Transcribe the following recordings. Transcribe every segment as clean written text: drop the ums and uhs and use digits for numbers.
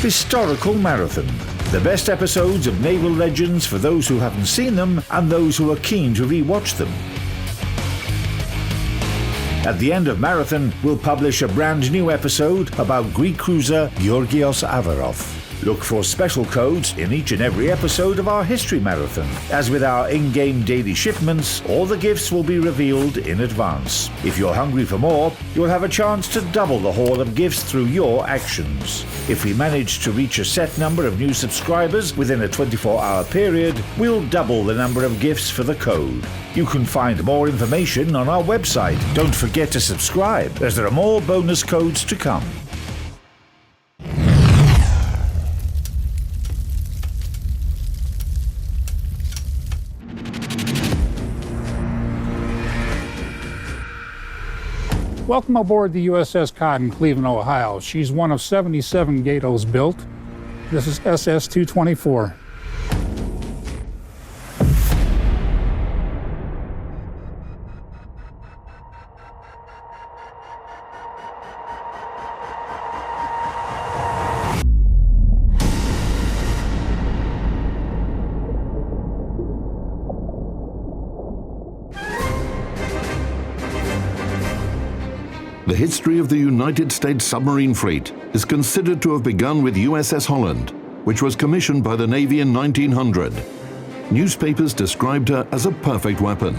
Historical Marathon. The best episodes of Naval Legends for those who haven't seen them and those who are keen to re-watch them. At the end of Marathon, we'll publish a brand new episode about Greek cruiser Georgios Averov. Look for special codes in each and every episode of our History Marathon. As with our in-game daily shipments, all the gifts will be revealed in advance. If you're hungry for more, you'll have a chance to double the haul of gifts through your actions. If we manage to reach a set number of new subscribers within a 24-hour period, we'll double the number of gifts for the code. You can find more information on our website. Don't forget to subscribe, as there are more bonus codes to come. Welcome aboard the Uss Cod in Cleveland, Ohio. She's one of 77 Gatos built. This is SS-224. The history of the United States submarine fleet is considered to have begun with USS Holland, which was commissioned by the Navy in 1900. Newspapers described her as a perfect weapon,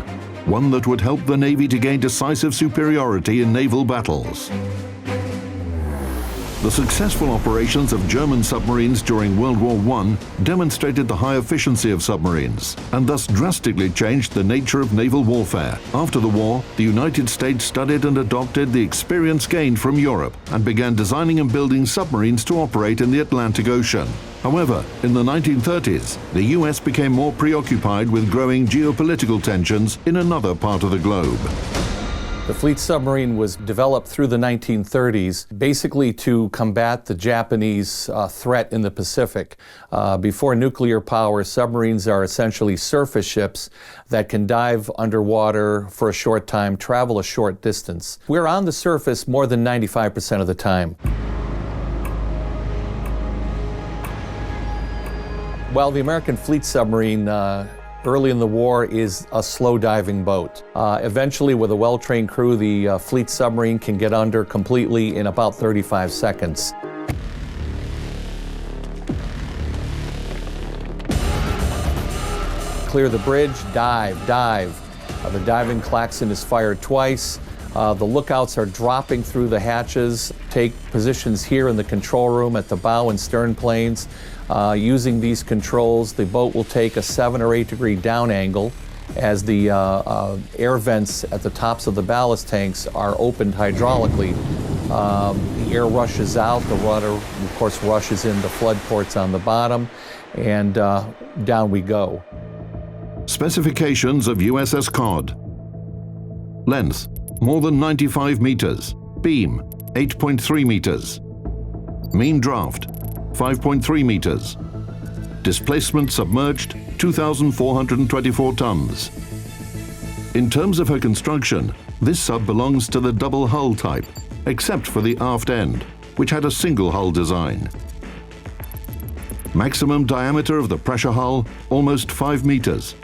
one that would help the Navy to gain decisive superiority in naval battles. The successful operations of German submarines during World War I demonstrated the high efficiency of submarines and thus drastically changed the nature of naval warfare. After the war, the United States studied and adopted the experience gained from Europe and began designing and building submarines to operate in the Atlantic Ocean. However, in the 1930s, the US became more preoccupied with growing geopolitical tensions in another part of the globe. The fleet submarine was developed through the 1930s basically to combat the Japanese threat in the Pacific. Before nuclear power, submarines are essentially surface ships that can dive underwater for a short time, travel a short distance. We're on the surface more than 95% of the time. Well, the American fleet submarine early in the war is a slow diving boat. Eventually, with a well-trained crew, the fleet submarine can get under completely in about 35 seconds. Clear the bridge, dive, dive. The diving klaxon is fired twice. The lookouts are dropping through the hatches. Take positions here in the control room at the bow and stern planes. Using these controls, the boat will take a 7 or 8 degree down angle as the air vents at the tops of the ballast tanks are opened hydraulically. The air rushes out, the water, of course, rushes in the flood ports on the bottom, and down we go. Specifications of USS Cod. Length, more than 95 meters. Beam, 8.3 meters. Mean draft, 5.3 meters. Displacement submerged, 2,424 tons. In terms of her construction, this sub belongs to the double hull type, except for the aft end, which had a single hull design. Maximum diameter of the pressure hull, almost 5 meters.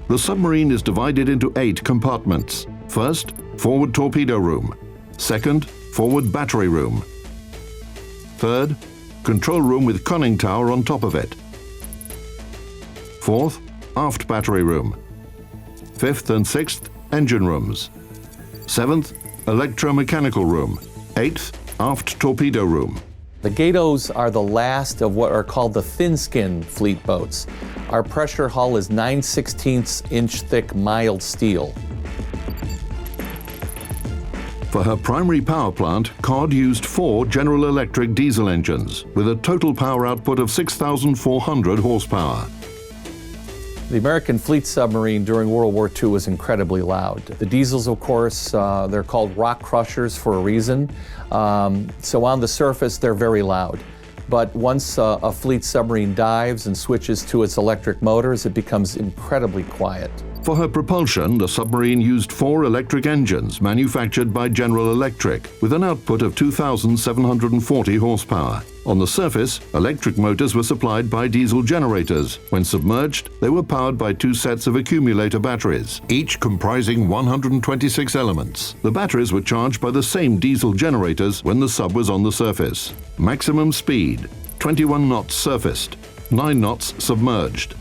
The submarine is divided into 8 compartments. First, forward torpedo room. Second, forward battery room. Third, control room with conning tower on top of it. Fourth, aft battery room. Fifth and sixth, engine rooms. Seventh, electromechanical room. Eighth, aft torpedo room. The Gatos are the last of what are called the thin-skin fleet boats. Our pressure hull is 9/16 inch thick mild steel. For her primary power plant, Cod used 4 General Electric diesel engines with a total power output of 6,400 horsepower. The American fleet submarine during World War II was incredibly loud. The diesels, of course, they're called rock crushers for a reason. So on the surface, they're very loud. But once a fleet submarine dives and switches to its electric motors, it becomes incredibly quiet. For her propulsion, the submarine used 4 electric engines manufactured by General Electric with an output of 2,740 horsepower. On the surface, electric motors were supplied by diesel generators. When submerged, they were powered by 2 sets of accumulator batteries, each comprising 126 elements. The batteries were charged by the same diesel generators when the sub was on the surface. Maximum speed, 21 knots surfaced, 9 knots submerged.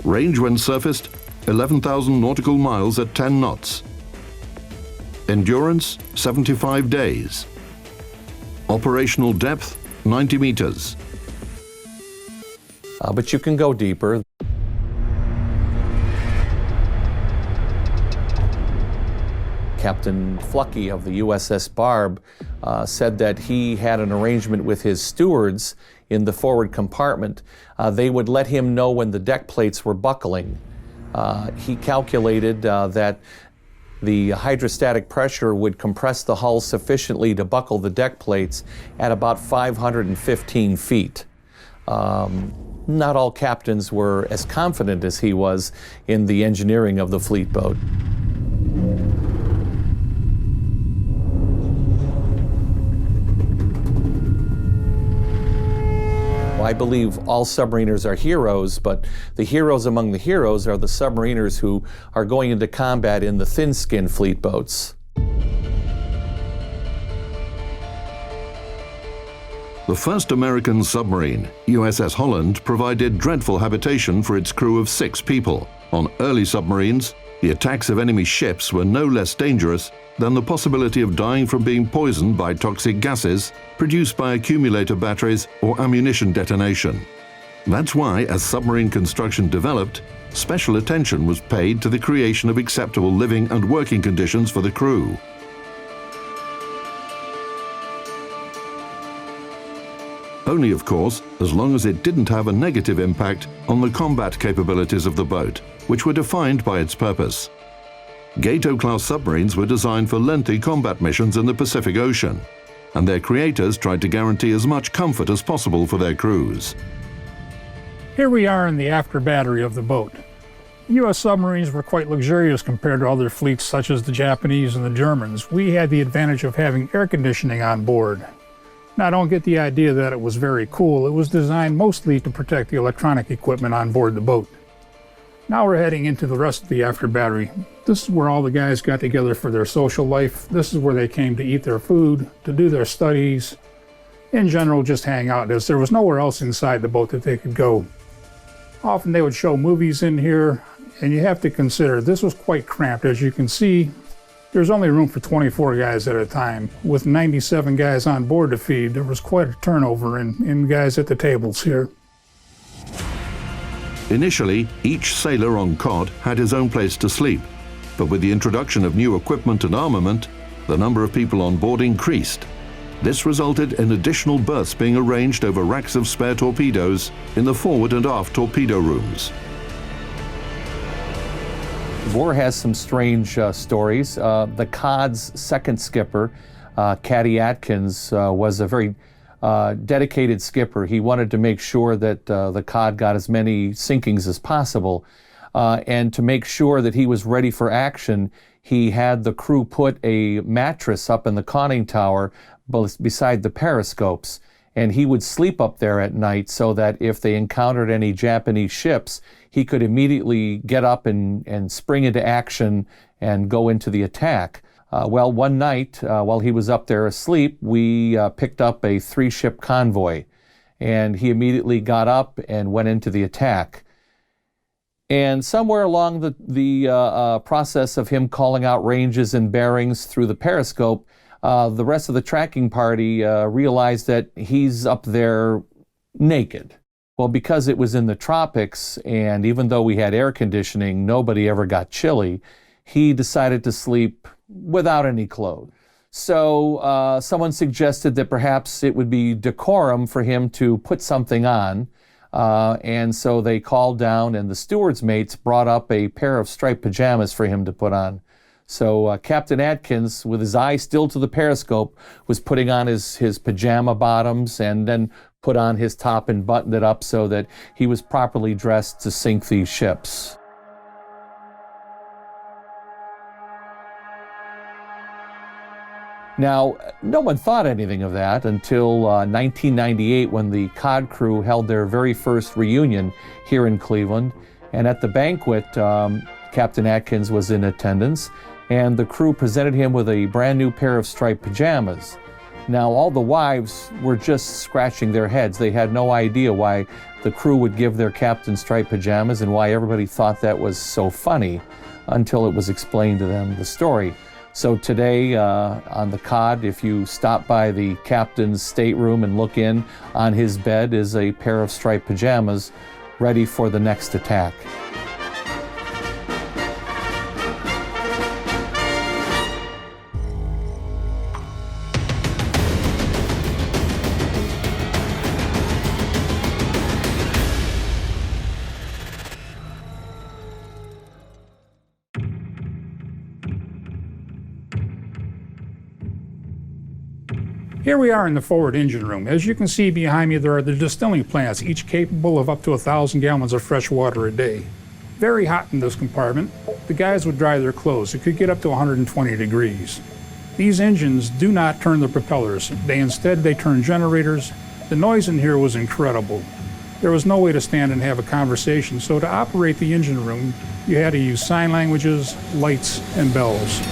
Range when surfaced, 11,000 nautical miles at 10 knots. Endurance, 75 days. Operational depth, 90 meters. But you can go deeper. Captain Flucky of the USS Barb said that he had an arrangement with his stewards in the forward compartment. They would let him know when the deck plates were buckling. He calculated that the hydrostatic pressure would compress the hull sufficiently to buckle the deck plates at about 515 feet. Not all captains were as confident as he was in the engineering of the fleet boat. I believe all submariners are heroes, but the heroes among the heroes are the submariners who are going into combat in the thin-skin fleet boats. The first American submarine, USS Holland, provided dreadful habitation for its crew of 6 people. On early submarines, the attacks of enemy ships were no less dangerous than the possibility of dying from being poisoned by toxic gases produced by accumulator batteries or ammunition detonation. That's why, as submarine construction developed, special attention was paid to the creation of acceptable living and working conditions for the crew. Only, of course, as long as it didn't have a negative impact on the combat capabilities of the boat, which were defined by its purpose. Gato-class submarines were designed for lengthy combat missions in the Pacific Ocean, and their creators tried to guarantee as much comfort as possible for their crews. Here we are in the after battery of the boat. U.S. submarines were quite luxurious compared to other fleets such as the Japanese and the Germans. We had the advantage of having air conditioning on board. Now, don't get the idea that it was very cool. It was designed mostly to protect the electronic equipment on board the boat. Now we're heading into the rest of the after battery. This is where all the guys got together for their social life. This is where they came to eat their food, to do their studies, in general, just hang out, as there was nowhere else inside the boat that they could go. Often they would show movies in here, and you have to consider this was quite cramped. As you can see, there's only room for 24 guys at a time. With 97 guys on board to feed, there was quite a turnover in guys at the tables here. Initially, each sailor on Cod had his own place to sleep, but with the introduction of new equipment and armament, the number of people on board increased. This resulted in additional berths being arranged over racks of spare torpedoes in the forward and aft torpedo rooms. War has some strange stories. The Cod's second skipper, Caddy Atkins, was a very dedicated skipper. He wanted to make sure that the Cod got as many sinkings as possible. And to make sure that he was ready for action, he had the crew put a mattress up in the conning tower beside the periscopes. And he would sleep up there at night so that if they encountered any Japanese ships, he could immediately get up and spring into action and go into the attack. Well, one night, while he was up there asleep, we picked up a 3-ship convoy, and he immediately got up and went into the attack. And somewhere along the process of him calling out ranges and bearings through the periscope, the rest of the tracking party realized that he's up there naked. Well, because it was in the tropics, and even though we had air conditioning, nobody ever got chilly, he decided to sleep without any clothes. So someone suggested that perhaps it would be decorum for him to put something on. And so they called down, and the steward's mates brought up a pair of striped pajamas for him to put on. So Captain Atkins, with his eye still to the periscope, was putting on his pajama bottoms and then put on his top and buttoned it up so that he was properly dressed to sink these ships. Now, no one thought anything of that until 1998, when the Cod crew held their very first reunion here in Cleveland. And at the banquet, Captain Atkins was in attendance, and the crew presented him with a brand new pair of striped pajamas. Now, all the wives were just scratching their heads. They had no idea why the crew would give their captain striped pajamas and why everybody thought that was so funny until it was explained to them, the story. So today on the Cod, if you stop by the captain's stateroom and look in, on his bed is a pair of striped pajamas ready for the next attack. Here we are in the forward engine room. As you can see behind me, there are the distilling plants, each capable of up to 1,000 gallons of fresh water a day. Very hot in this compartment. The guys would dry their clothes. It could get up to 120 degrees. These engines do not turn the propellers. Instead turn generators. The noise in here was incredible. There was no way to stand and have a conversation, so to operate the engine room, you had to use sign languages, lights, and bells.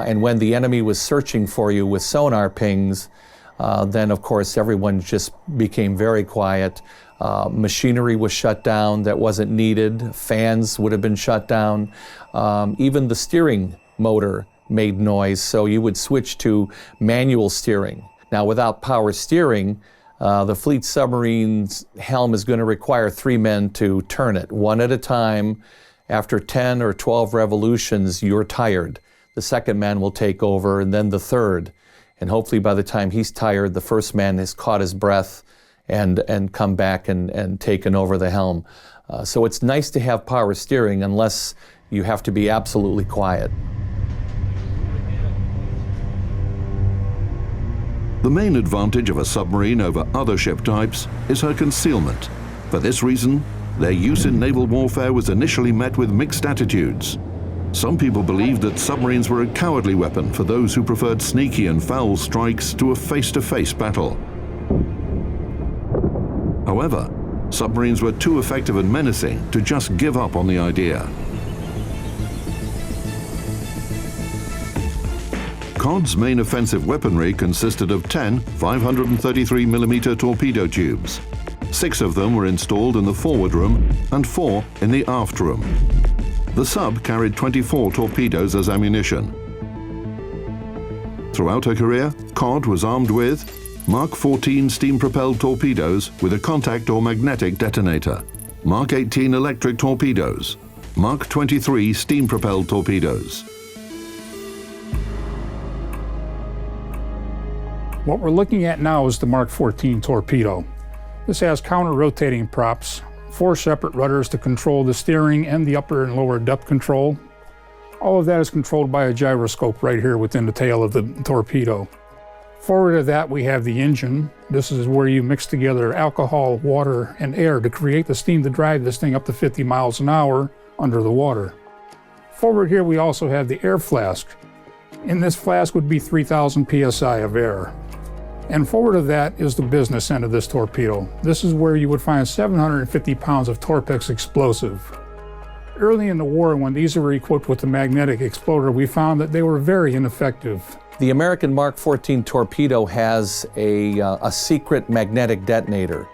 And when the enemy was searching for you with sonar pings, then of course everyone just became very quiet. Machinery was shut down that wasn't needed. Fans would have been shut down. Even the steering motor made noise, so you would switch to manual steering. Now, without power steering, the fleet submarine's helm is going to require 3 men to turn it, one at a time. After 10 or 12 revolutions, you're tired. The second man will take over, and then the third. And hopefully by the time he's tired, the first man has caught his breath and come back and taken over the helm. So it's nice to have power steering unless you have to be absolutely quiet. The main advantage of a submarine over other ship types is her concealment. For this reason, their use in naval warfare was initially met with mixed attitudes. Some people believed that submarines were a cowardly weapon for those who preferred sneaky and foul strikes to a face-to-face battle. However, submarines were too effective and menacing to just give up on the idea. Cod's main offensive weaponry consisted of 10 533mm torpedo tubes. 6 of them were installed in the forward room and 4 in the aft room. The sub carried 24 torpedoes as ammunition. Throughout her career, Cod was armed with Mark 14 steam-propelled torpedoes with a contact or magnetic detonator, Mark 18 electric torpedoes, Mark 23 steam-propelled torpedoes. What we're looking at now is the Mark 14 torpedo. This has counter-rotating props, 4 separate rudders to control the steering and the upper and lower depth control. All of that is controlled by a gyroscope right here within the tail of the torpedo. Forward of that we have the engine. This is where you mix together alcohol, water, and air to create the steam to drive this thing up to 50 miles an hour under the water. Forward here we also have the air flask. In this flask would be 3,000 psi of air. And forward of that is the business end of this torpedo. This is where you would find 750 pounds of Torpex explosive. Early in the war, when these were equipped with the magnetic exploder, we found that they were very ineffective. The American Mark 14 torpedo has a secret magnetic detonator,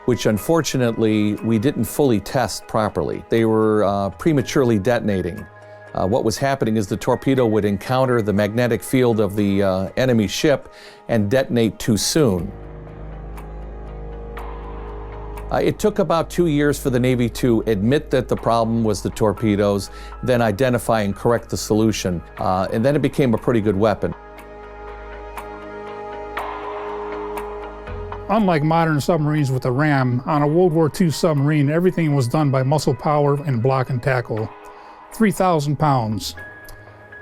which unfortunately we didn't fully test properly. They were prematurely detonating. What was happening is the torpedo would encounter the magnetic field of the enemy ship and detonate too soon. It took about 2 years for the Navy to admit that the problem was the torpedoes, then identify and correct the solution, and then it became a pretty good weapon. Unlike modern submarines with a ram, on a World War II submarine, everything was done by muscle power and block and tackle. 3,000 pounds.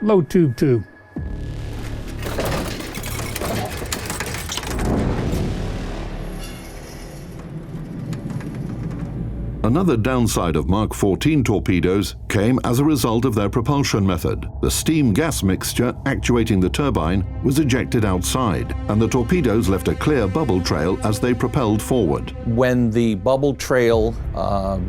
Load tube 2. Another downside of Mark 14 torpedoes came as a result of their propulsion method. The steam-gas mixture actuating the turbine was ejected outside, and the torpedoes left a clear bubble trail as they propelled forward. When the bubble trail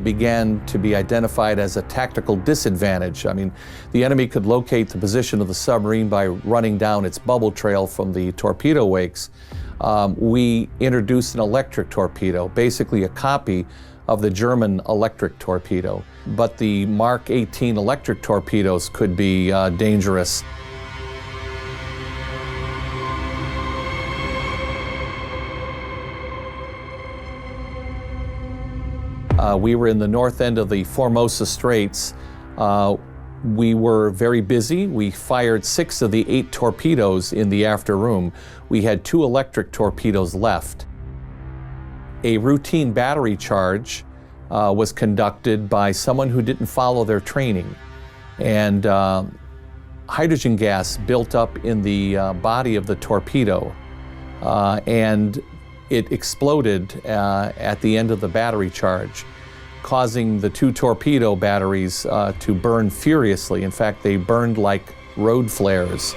began to be identified as a tactical disadvantage, I mean, the enemy could locate the position of the submarine by running down its bubble trail from the torpedo wakes, we introduced an electric torpedo, basically a copy of the German electric torpedo. But the Mark 18 electric torpedoes could be dangerous. We were in the north end of the Formosa Straits. We were very busy. We fired 6 of the 8 torpedoes in the after room. We had 2 electric torpedoes left. A routine battery charge was conducted by someone who didn't follow their training. And hydrogen gas built up in the body of the torpedo. And it exploded at the end of the battery charge, causing the 2 torpedo batteries to burn furiously. In fact, they burned like road flares.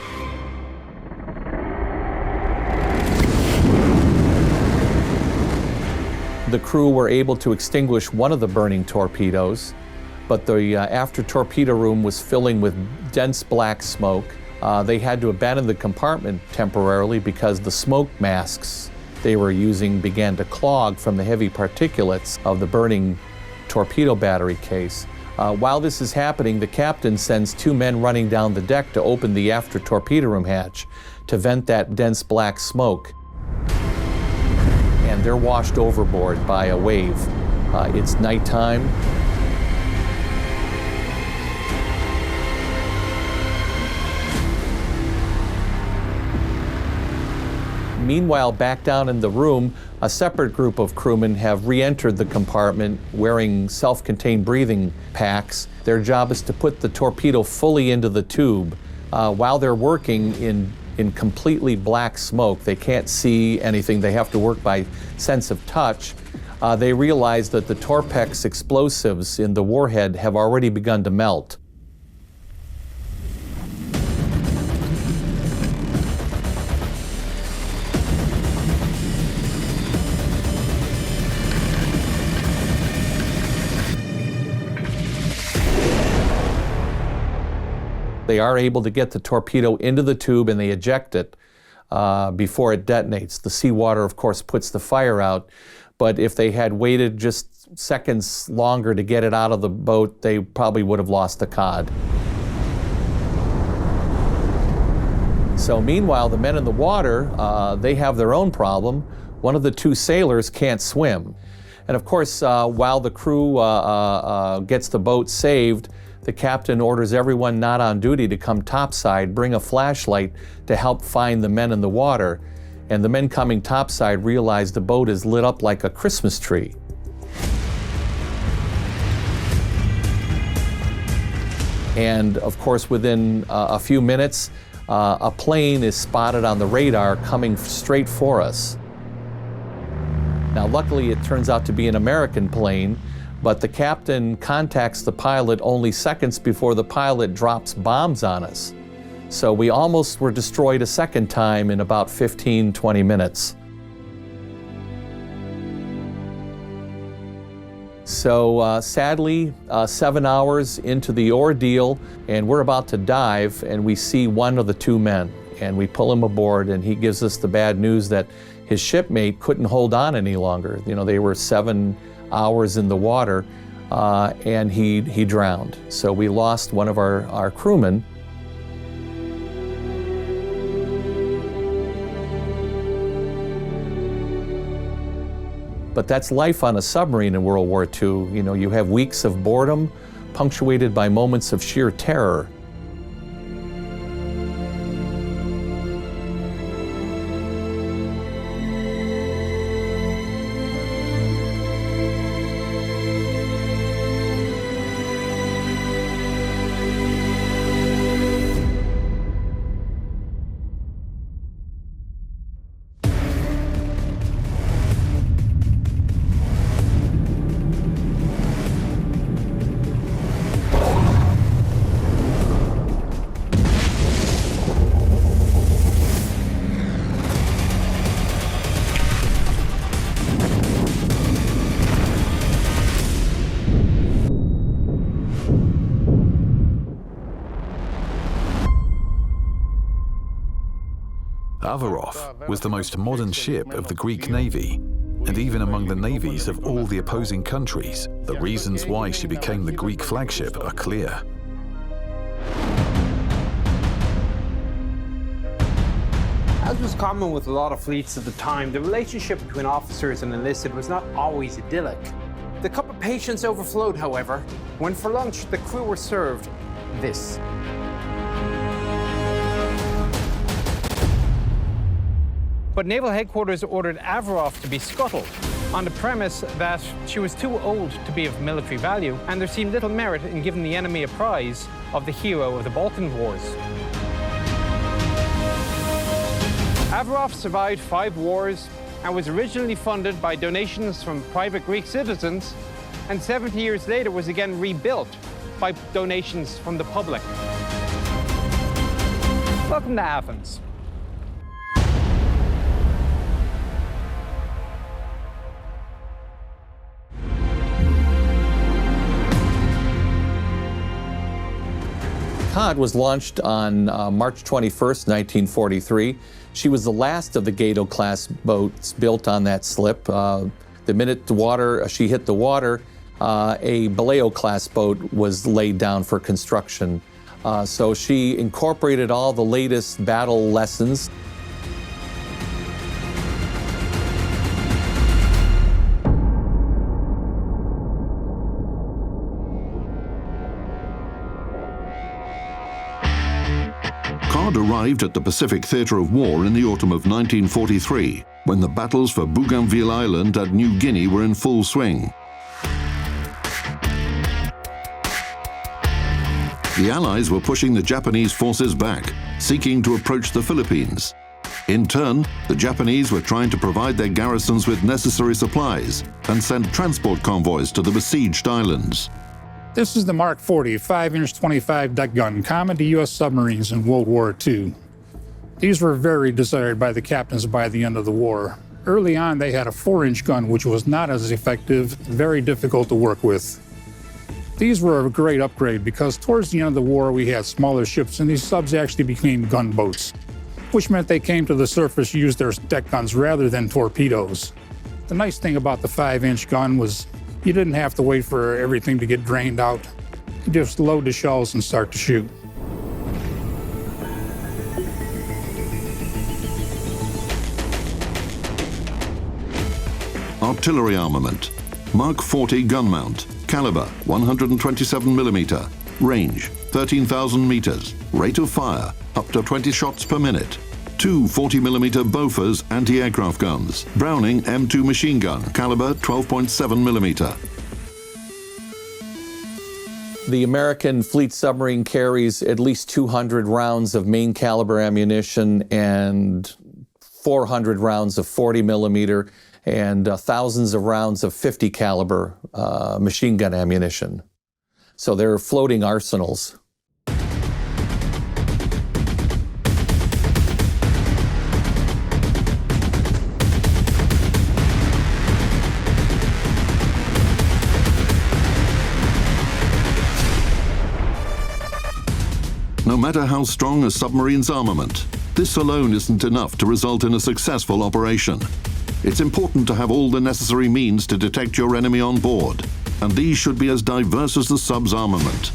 The crew were able to extinguish one of the burning torpedoes, but the after torpedo room was filling with dense black smoke. They had to abandon the compartment temporarily because the smoke masks they were using began to clog from the heavy particulates of the burning torpedo battery case. While this is happening, the captain sends 2 men running down the deck to open the after torpedo room hatch to vent that dense black smoke. And they're washed overboard by a wave. It's nighttime. Meanwhile, back down in the room, a separate group of crewmen have re-entered the compartment wearing self-contained breathing packs. Their job is to put the torpedo fully into the tube. While they're working in completely black smoke, they can't see anything, they have to work by sense of touch. They realize that the Torpex explosives in the warhead have already begun to melt. They are able to get the torpedo into the tube and they eject it before it detonates. The seawater, of course, puts the fire out, but if they had waited just seconds longer to get it out of the boat, they probably would have lost the cod. So meanwhile, the men in the water, they have their own problem. One of the 2 sailors can't swim. And of course, while the crew gets the boat saved, the captain orders everyone not on duty to come topside, bring a flashlight to help find the men in the water. And the men coming topside realize the boat is lit up like a Christmas tree. And of course, within a few minutes, a plane is spotted on the radar coming straight for us. Now, luckily, it turns out to be an American plane, but the captain contacts the pilot only seconds before the pilot drops bombs on us. So we almost were destroyed a second time in about 15-20 minutes. So sadly, 7 hours into the ordeal, and we're about to dive, and we see one of the 2 men, and we pull him aboard, and he gives us the bad news that his shipmate couldn't hold on any longer. You know, they were 7 hours in the water, and he drowned. So we lost one of our crewmen. But that's life on a submarine in World War II. You know, you have weeks of boredom punctuated by moments of sheer terror. Averof was the most modern ship of the Greek Navy, and even among the navies of all the opposing countries, the reasons why she became the Greek flagship are clear. As was common with a lot of fleets at the time, the relationship between officers and enlisted was not always idyllic. The cup of patience overflowed, however, when for lunch the crew were served this. But Naval Headquarters ordered Averof to be scuttled on the premise that she was too old to be of military value, and there seemed little merit in giving the enemy a prize of the hero of the Balkan Wars. Averof survived 5 wars and was originally funded by donations from private Greek citizens, and 70 years later was again rebuilt by donations from the public. Welcome to Athens. Cod was launched on March 21st, 1943. She was the last of the Gato-class boats built on that slip. The minute she hit the water, a Baleo-class boat was laid down for construction. So she incorporated all the latest battle lessons. Cod arrived at the Pacific Theatre of War in the autumn of 1943, when the battles for Bougainville Island and New Guinea were in full swing. The Allies were pushing the Japanese forces back, seeking to approach the Philippines. In turn, the Japanese were trying to provide their garrisons with necessary supplies and send transport convoys to the besieged islands. This is the Mark 40 5-inch 25 deck gun, common to U.S. submarines in World War II. These were very desired by the captains by the end of the war. Early on, they had a 4-inch gun, which was not as effective, very difficult to work with. These were a great upgrade because towards the end of the war, we had smaller ships, and these subs actually became gunboats, which meant they came to the surface to use their deck guns rather than torpedoes. The nice thing about the 5-inch gun was you didn't have to wait for everything to get drained out. You just load the shells and start to shoot. Artillery armament. Mark 40 gun mount. Caliber 127 mm. Range 13,000 meters. Rate of fire up to 20 shots per minute. 2 40mm Bofors anti-aircraft guns. Browning M2 machine gun, caliber 12.7 mm. The American fleet submarine carries at least 200 rounds of main caliber ammunition and 400 rounds of 40mm and thousands of rounds of 50 caliber machine gun ammunition. So they're floating arsenals. No matter how strong a submarine's armament, this alone isn't enough to result in a successful operation. It's important to have all the necessary means to detect your enemy on board, and these should be as diverse as the sub's armament.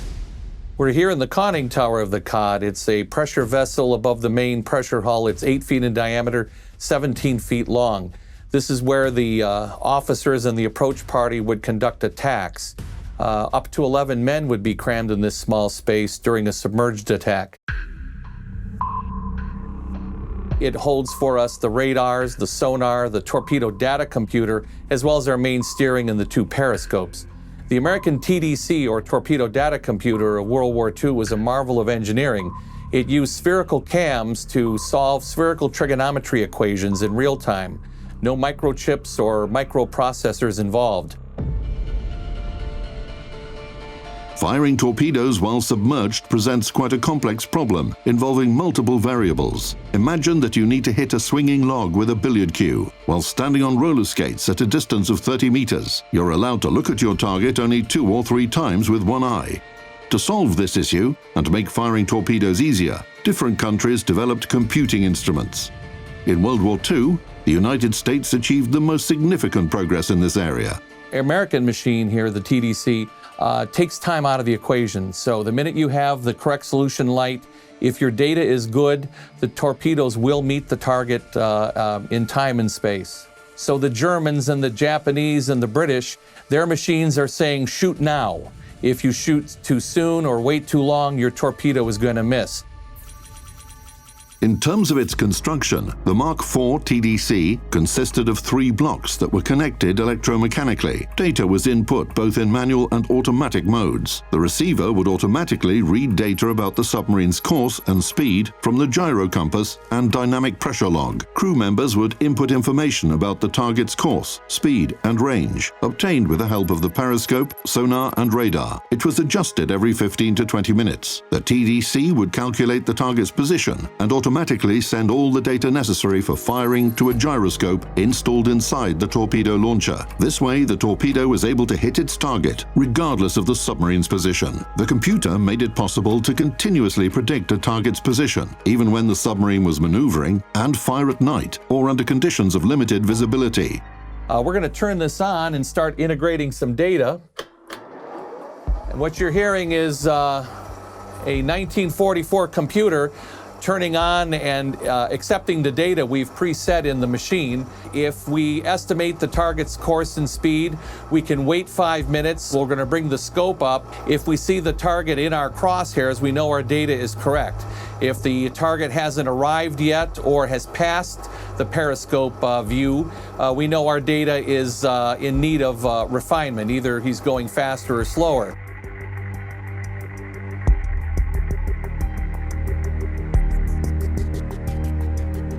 We're here in the conning tower of the Cod. It's a pressure vessel above the main pressure hull. It's 8 feet in diameter, 17 feet long. This is where the officers and the approach party would conduct attacks. Up to 11 men would be crammed in this small space during a submerged attack. It holds for us the radars, the sonar, the torpedo data computer, as well as our main steering and the 2 periscopes. The American TDC, or Torpedo Data Computer, of World War II was a marvel of engineering. It used spherical cams to solve spherical trigonometry equations in real time. No microchips or microprocessors involved. Firing torpedoes while submerged presents quite a complex problem involving multiple variables. Imagine that you need to hit a swinging log with a billiard cue while standing on roller skates at a distance of 30 meters. You're allowed to look at your target only 2 or 3 times with one eye. To solve this issue and make firing torpedoes easier, different countries developed computing instruments. In World War II, the United States achieved the most significant progress in this area. American machine here, the TDC, takes time out of the equation. So the minute you have the correct solution light, if your data is good, the torpedoes will meet the target in time and space. So the Germans and the Japanese and the British, their machines are saying shoot now. If you shoot too soon or wait too long, your torpedo is going to miss. In terms of its construction, the Mark IV Tdc consisted of 3 blocks that were connected electromechanically. Data was input both in manual and automatic modes. The receiver would automatically read data about the submarine's course and speed from the gyro compass and dynamic pressure log. Crew members would input information about the target's course, speed, and range, obtained with the help of the periscope, sonar, and radar. It was adjusted every 15 to 20 minutes. The TDC would calculate the target's position and automatically send all the data necessary for firing to a gyroscope installed inside the torpedo launcher. This way, the torpedo was able to hit its target, regardless of the submarine's position. The computer made it possible to continuously predict a target's position, even when the submarine was maneuvering, and fire at night or under conditions of limited visibility. We're going to turn this on and start integrating some data. And what you're hearing is a 1944 computer turning on and accepting the data we've preset in the machine. If we estimate the target's course and speed, we can wait 5 minutes. We're going to bring the scope up. If we see the target in our crosshairs, we know our data is correct. If the target hasn't arrived yet or has passed the periscope view, we know our data is in need of refinement. Either he's going faster or slower.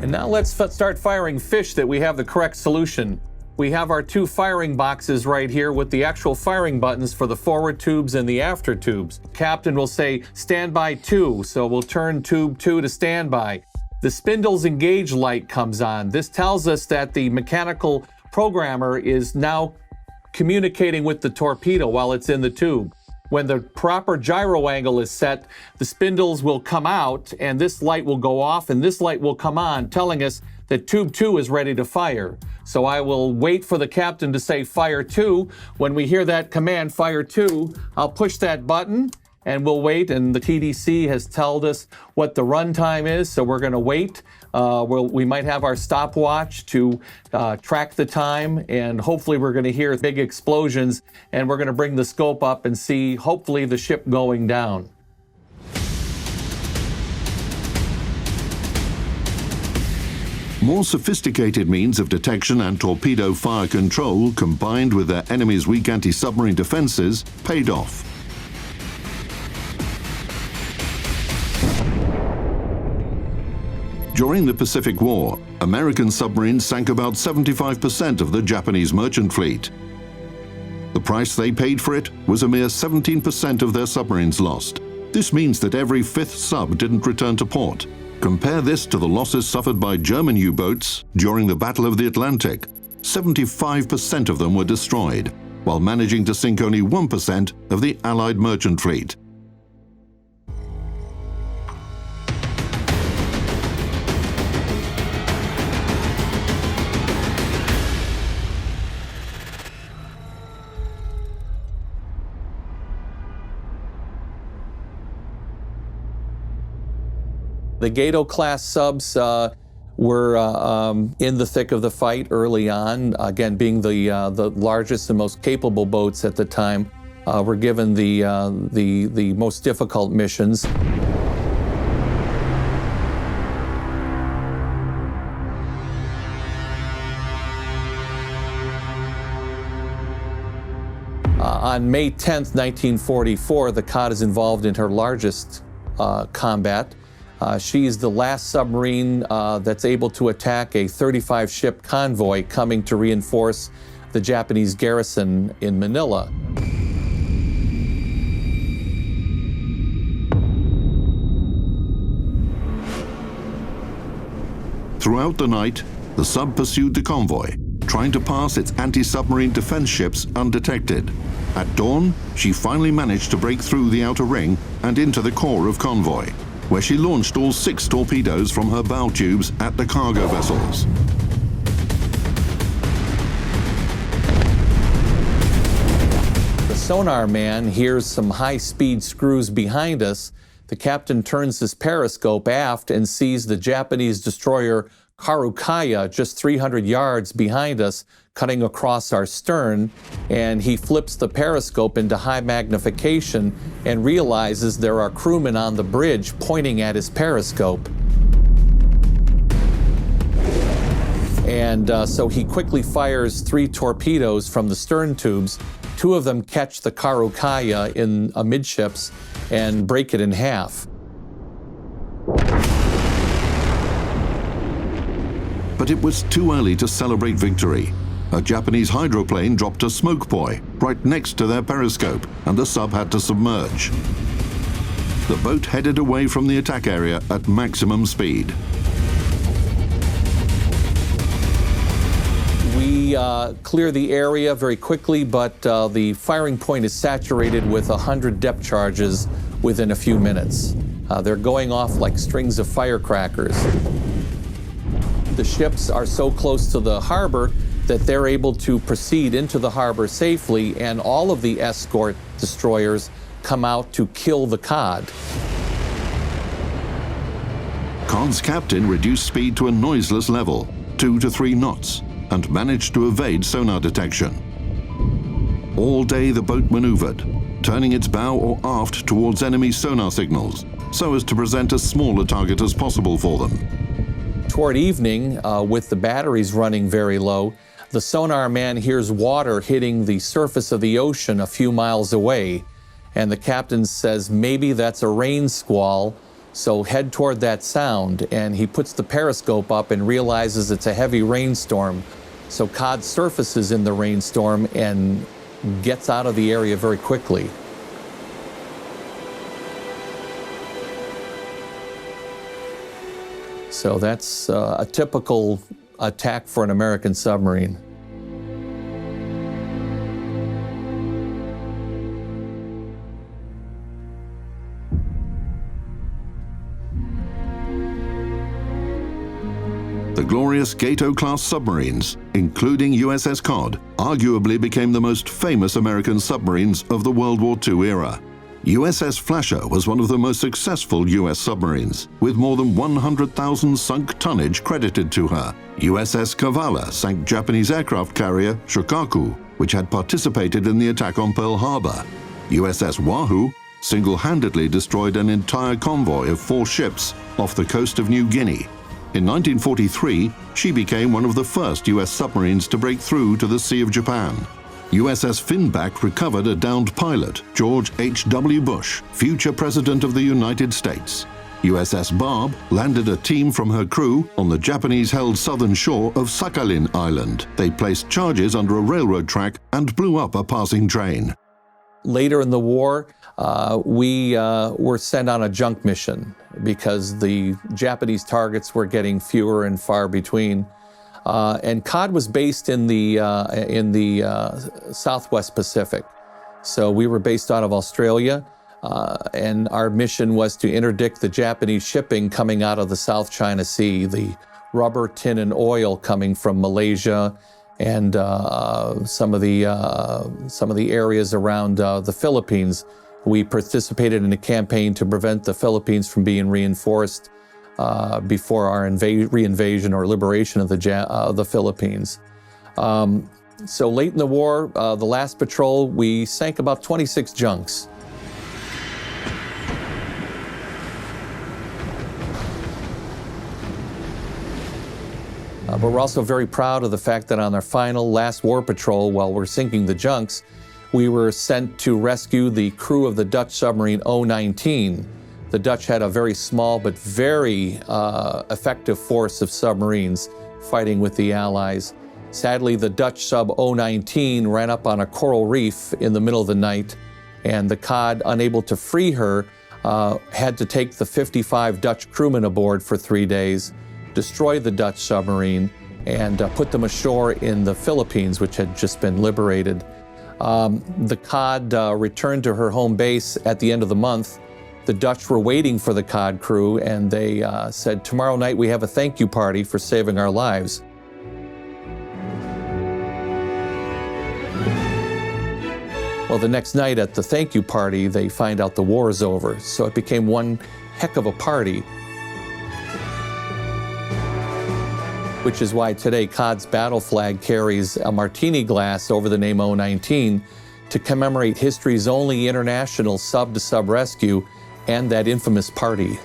And now let's start firing fish that we have the correct solution. We have our 2 firing boxes right here with the actual firing buttons for the forward tubes and the after tubes. Captain will say, standby 2, so we'll turn tube 2 to standby. The spindle's engage light comes on. This tells us that the mechanical programmer is now communicating with the torpedo while it's in the tube. When the proper gyro angle is set, the spindles will come out and this light will go off and this light will come on, telling us that tube 2 is ready to fire. So I will wait for the captain to say fire 2. When we hear that command, fire 2, I'll push that button and we'll wait, and the TDC has told us what the run time is, so we're going to wait. We might have our stopwatch to track the time, and hopefully we're going to hear big explosions, and we're going to bring the scope up and see, hopefully, the ship going down. More sophisticated means of detection and torpedo fire control, combined with their enemy's weak anti-submarine defenses, paid off. During the Pacific War, American submarines sank about 75% of the Japanese merchant fleet. The price they paid for it was a mere 17% of their submarines lost. This means that every 5th sub didn't return to port. Compare this to the losses suffered by German U-boats during the Battle of the Atlantic. 75% of them were destroyed, while managing to sink only 1% of the Allied merchant fleet. The Gato-class subs were in the thick of the fight early on. Again, being the largest and most capable boats at the time, were given the most difficult missions. On May 10th, 1944, the Cod is involved in her largest combat. She is the last submarine that's able to attack a 35-ship convoy coming to reinforce the Japanese garrison in Manila. Throughout the night, the sub pursued the convoy, trying to pass its anti-submarine defense ships undetected. At dawn, she finally managed to break through the outer ring and into the core of convoy. where she launched all 6 torpedoes from her bow tubes at the cargo vessels. The sonar man hears some high-speed screws behind us. The captain turns his periscope aft and sees the Japanese destroyer Karukaya just 300 yards behind us, cutting across our stern, and he flips the periscope into high magnification and realizes there are crewmen on the bridge pointing at his periscope. And so he quickly fires 3 torpedoes from the stern tubes. 2 of them catch the Karukaya in amidships and break it in half. But it was too early to celebrate victory. A Japanese hydroplane dropped a smoke buoy right next to their periscope, and the sub had to submerge. The boat headed away from the attack area at maximum speed. We clear the area very quickly, but the firing point is saturated with 100 depth charges within a few minutes. They're going off like strings of firecrackers. The ships are so close to the harbor that they're able to proceed into the harbor safely, and all of the escort destroyers come out to kill the Cod. Cod's captain reduced speed to a noiseless level, 2 to 3 knots, and managed to evade sonar detection. All day the boat maneuvered, turning its bow or aft towards enemy sonar signals, so as to present as small a target as possible for them. Toward evening, with the batteries running very low, the sonar man hears water hitting the surface of the ocean a few miles away, and the captain says maybe that's a rain squall, so head toward that sound, and he puts the periscope up and realizes it's a heavy rainstorm. So Cod surfaces in the rainstorm and gets out of the area very quickly. So that's a typical attack for an American submarine. The glorious Gato-class submarines, including USS Cod, arguably became the most famous American submarines of the World War II era. USS Flasher was one of the most successful US submarines, with more than 100,000 sunk tonnage credited to her. USS Kavala sank Japanese aircraft carrier Shokaku, which had participated in the attack on Pearl Harbor. USS Wahoo single-handedly destroyed an entire convoy of 4 ships off the coast of New Guinea. In 1943, she became one of the first US submarines to break through to the Sea of Japan. USS Finback recovered a downed pilot, George H.W. Bush, future President of the United States. USS Barb landed a team from her crew on the Japanese-held southern shore of Sakhalin Island. They placed charges under a railroad track and blew up a passing train. Later in the war, we were sent on a junk mission because the Japanese targets were getting fewer and far between. And Cod was based in the Southwest Pacific. So we were based out of Australia, and our mission was to interdict the Japanese shipping coming out of the South China Sea, the rubber, tin, and oil coming from Malaysia and some of the areas around the Philippines. We participated in a campaign to prevent the Philippines from being reinforced before our reinvasion or liberation of the Philippines. So late in the war, the last patrol, we sank about 26 junks. But we're also very proud of the fact that on our final last war patrol, while we're sinking the junks, we were sent to rescue the crew of the Dutch submarine O-19. The Dutch had a very small but very effective force of submarines fighting with the Allies. Sadly, the Dutch sub O-19 ran up on a coral reef in the middle of the night, and the Cod, unable to free her, had to take the 55 Dutch crewmen aboard for 3 days, destroy the Dutch submarine, and put them ashore in the Philippines, which had just been liberated. The Cod returned to her home base at the end of the month, The Dutch were waiting for the Cod crew, and they said, tomorrow night we have a thank you party for saving our lives. Well, the next night at the thank you party, they find out the war is over. So it became one heck of a party. Which is why today Cod's battle flag carries a martini glass over the name 019 to commemorate history's only international sub-to-sub rescue and that infamous party.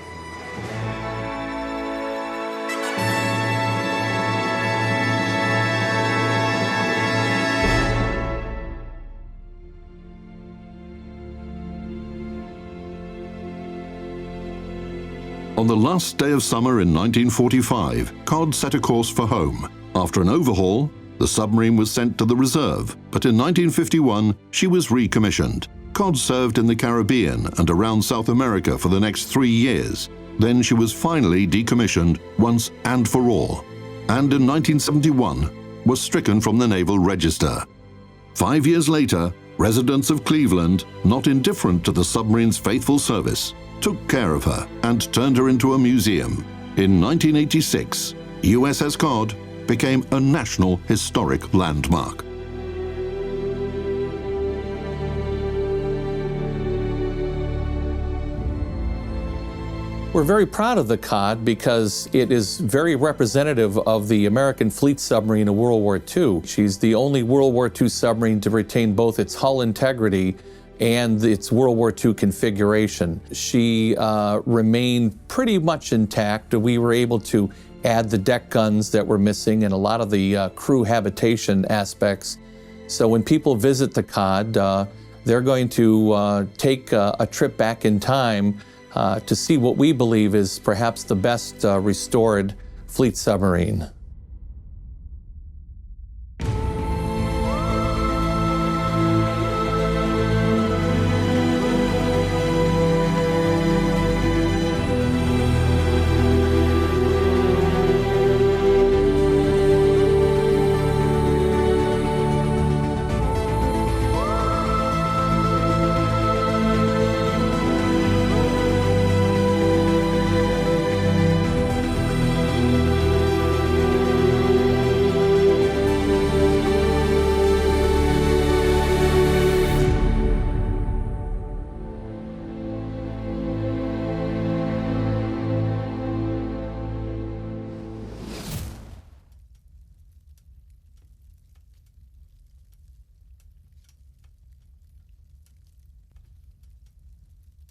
On the last day of summer in 1945, Cod set a course for home. After an overhaul, the submarine was sent to the reserve, but in 1951 she was recommissioned. Cod served in the Caribbean and around South America for the next 3 years. Then she was finally decommissioned once and for all, and in 1971 was stricken from the Naval Register. 5 years later, residents of Cleveland, not indifferent to the submarine's faithful service, took care of her and turned her into a museum. In 1986, USS Cod became a national historic landmark. We're very proud of the Cod because it is very representative of the American fleet submarine of World War II. She's the only World War II submarine to retain both its hull integrity and its World War II configuration. She remained pretty much intact. We were able to add the deck guns that were missing and a lot of the crew habitation aspects. So when people visit the Cod, they're going to take a trip back in time to see what we believe is perhaps the best restored fleet submarine.